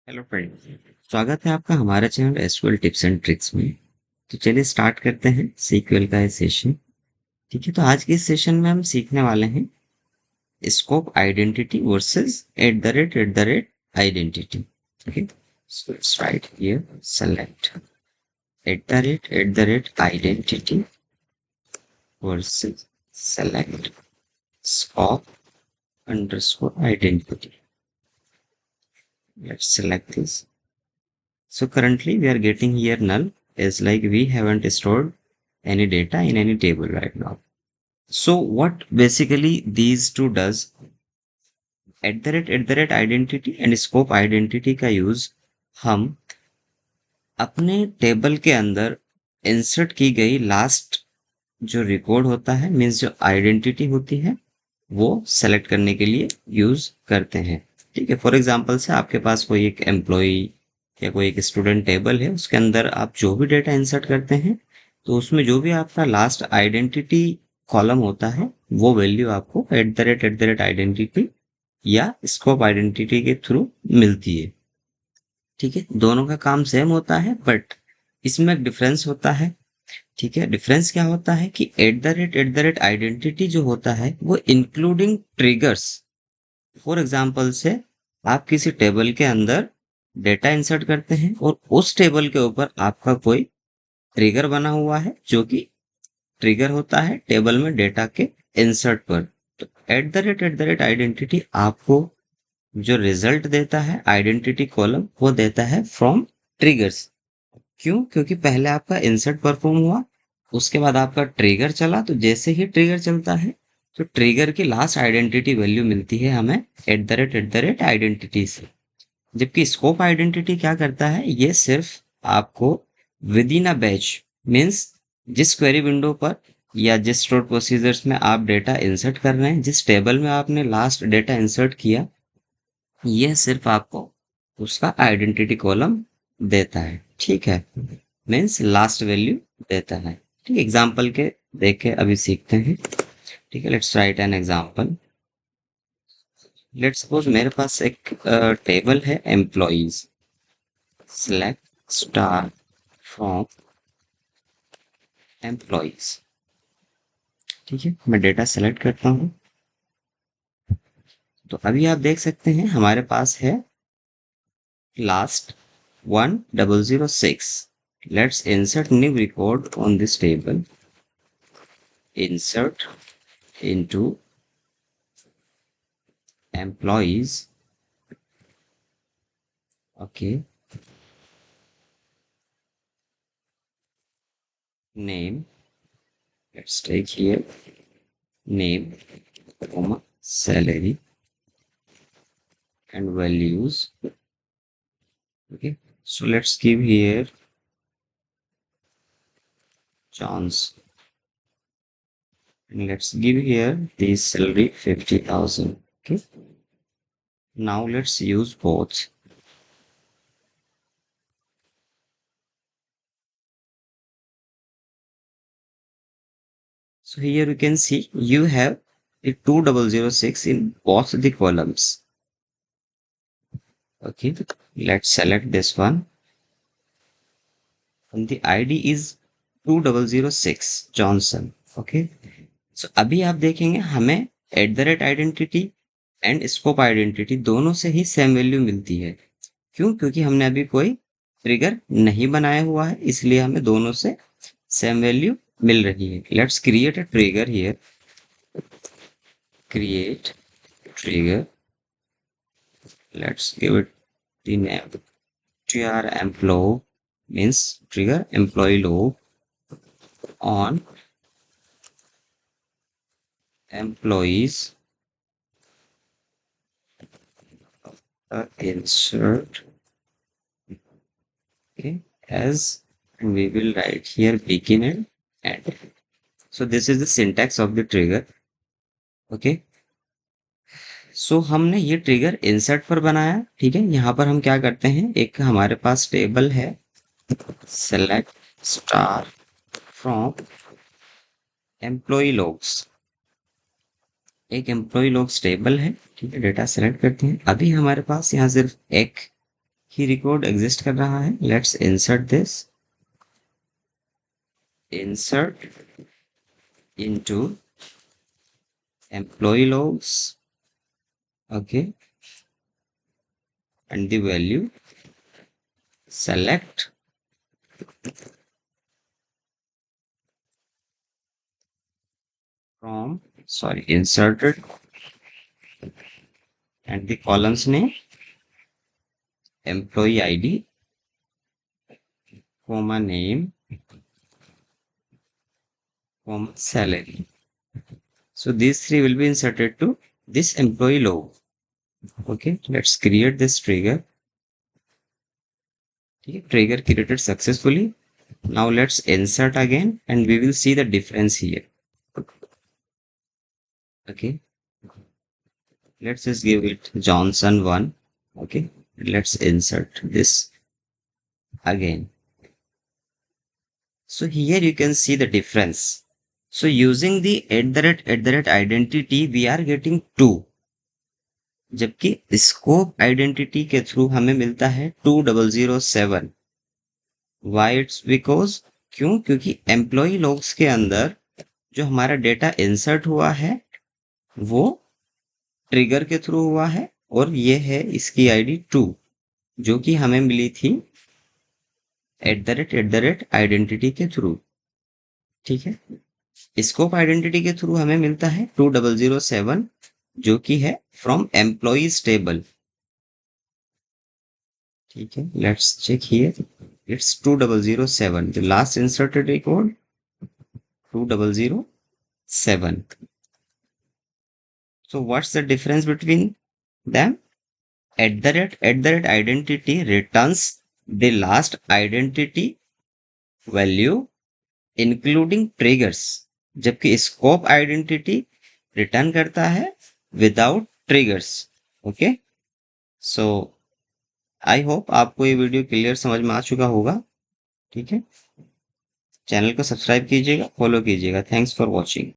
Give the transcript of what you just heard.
Hello friend. स्वागत है आपका हमारे channel SQL tips and tricks में। तो चलिए स्टार्ट करते हैं सीक्वल का ये सेशन। ठीक है, तो आज के इस सेशन में हम सीखने वाले हैं scope identity versus at the rate identity. Okay, so let's write here select at the rate identity versus select scope underscore identity. Let's select this. So currently we are getting here null is like we haven't stored any data in any table right now. So what basically these two does, at the rate identity and scope identity का use हम अपने table के अंदर insert की गई last जो record होता है मीन्स जो आइडेंटिटी होती है वो सेलेक्ट करने के लिए यूज करते हैं। ठीक है, फॉर एग्जांपल से आपके पास कोई एक एम्प्लॉय या कोई एक स्टूडेंट टेबल है, उसके अंदर आप जो भी डेटा इंसर्ट करते हैं तो उसमें जो भी आपका लास्ट आइडेंटिटी कॉलम होता है वो वैल्यू आपको एट द रेट आइडेंटिटी या स्कोप आइडेंटिटी के थ्रू मिलती है। ठीक है, दोनों का काम सेम होता है बट इसमें एक डिफरेंस होता है। ठीक है, डिफरेंस क्या होता है कि एट द रेट आइडेंटिटी जो होता है वो इंक्लूडिंग ट्रिगर्स। फॉर एग्जांपल से आप किसी टेबल के अंदर डेटा इंसर्ट करते हैं और उस टेबल के ऊपर आपका कोई ट्रिगर बना हुआ है जो कि ट्रिगर होता है टेबल में डेटा के इंसर्ट पर। तो एट द रेट आइडेंटिटी आपको जो रिजल्ट देता है आइडेंटिटी कॉलम वो देता है फ्रॉम ट्रिगर्स। क्यों? क्योंकि पहले आपका इंसर्ट परफॉर्म हुआ, उसके बाद आपका ट्रिगर चला, तो जैसे ही ट्रिगर चलता है तो ट्रिगर की लास्ट आइडेंटिटी वैल्यू मिलती है हमें एट द रेट आइडेंटिटी से। जबकि स्कोप आइडेंटिटी क्या करता है, ये सिर्फ आपको with in a batch means जिस क्वेरी विंडो पर या जिस स्टोर प्रोसीजर्स में आप डेटा इंसर्ट कर रहे हैं, जिस टेबल में आपने लास्ट डेटा इंसर्ट किया, यह सिर्फ आपको उसका आइडेंटिटी कॉलम देता है। ठीक है, मीन्स लास्ट वैल्यू देता है। ठीक, एग्जाम्पल के देख के अभी सीखते हैं। ठीक है, let's write an example. Let's suppose मेरे पास एक टेबल है employees, select star from employees. ठीक है, मैं डेटा सेलेक्ट करता हूँ। तो अभी आप देख सकते हैं हमारे पास है last 1006। Let's insert new record on this table. Insert into employees. Okay. Name. Let's take here name, comma, salary and values. Okay. So let's give here John's. And let's give here the salary 50,000. Okay. Now let's use both. So here you can see you have the 2006 in both the columns. Okay, let's select this one and the ID is 2006 Johnson. Okay, so अभी आप देखेंगे हमें at the rate identity and scope identity दोनों से ही same value मिलती है। क्यों? क्योंकि हमने अभी कोई ट्रिगर नहीं बनाया हुआ है, इसलिए हमें दोनों से सेम वैल्यू मिल रही है। Let's create a trigger here. Create trigger, let's give it the name tr employee means trigger employee log on employees insert. Okay, as we will write here begin and end. So this is the syntax of the trigger. Okay, सो हमने ये trigger insert पर बनाया। ठीक है, यहाँ पर हम क्या करते हैं, एक हमारे पास टेबल है select star from employ logs. एक एम्प्लॉय लॉग्स टेबल है। ठीक है, डेटा सेलेक्ट करते हैं। अभी हमारे पास यहाँ सिर्फ एक ही रिकॉर्ड एग्जिस्ट कर रहा है। Let's insert this, insert into employ logs, okay, and the value, select from, sorry, inserted, and the columns name, employee id, comma name, comma salary. So these three will be inserted to this employee log. Okay, let's create this trigger. Okay, trigger created successfully. Now let's insert again and we will see the difference here. Okay, let's just give it Johnson 1. Okay, let's insert this again. So here you can see the difference. So using the @ identity, we are getting 2. जबकि scope identity के through हमें मिलता है 2007। Why it's because, क्यों? क्योंकि employ logs के अंदर जो हमारा डेटा इंसर्ट हुआ है वो ट्रिगर के थ्रू हुआ है, और ये है इसकी आईडी 2 जो कि हमें मिली थी @ आइडेंटिटी के थ्रू। ठीक है, स्कोप आइडेंटिटी के थ्रू हमें मिलता है 2007 जो कि है फ्रॉम एम्प्लॉइज टेबल। ठीक है, let's check here, it's 2007, the last inserted record 2007। so what's the difference between them? @ identity returns the last identity value including triggers, जबकि स्कोप आइडेंटिटी रिटर्न करता है without triggers. Okay, so I hope आपको ये video clear समझ में आ चुका होगा। ठीक है, चैनल को सब्सक्राइब कीजिएगा, फॉलो कीजिएगा। Thanks for watching.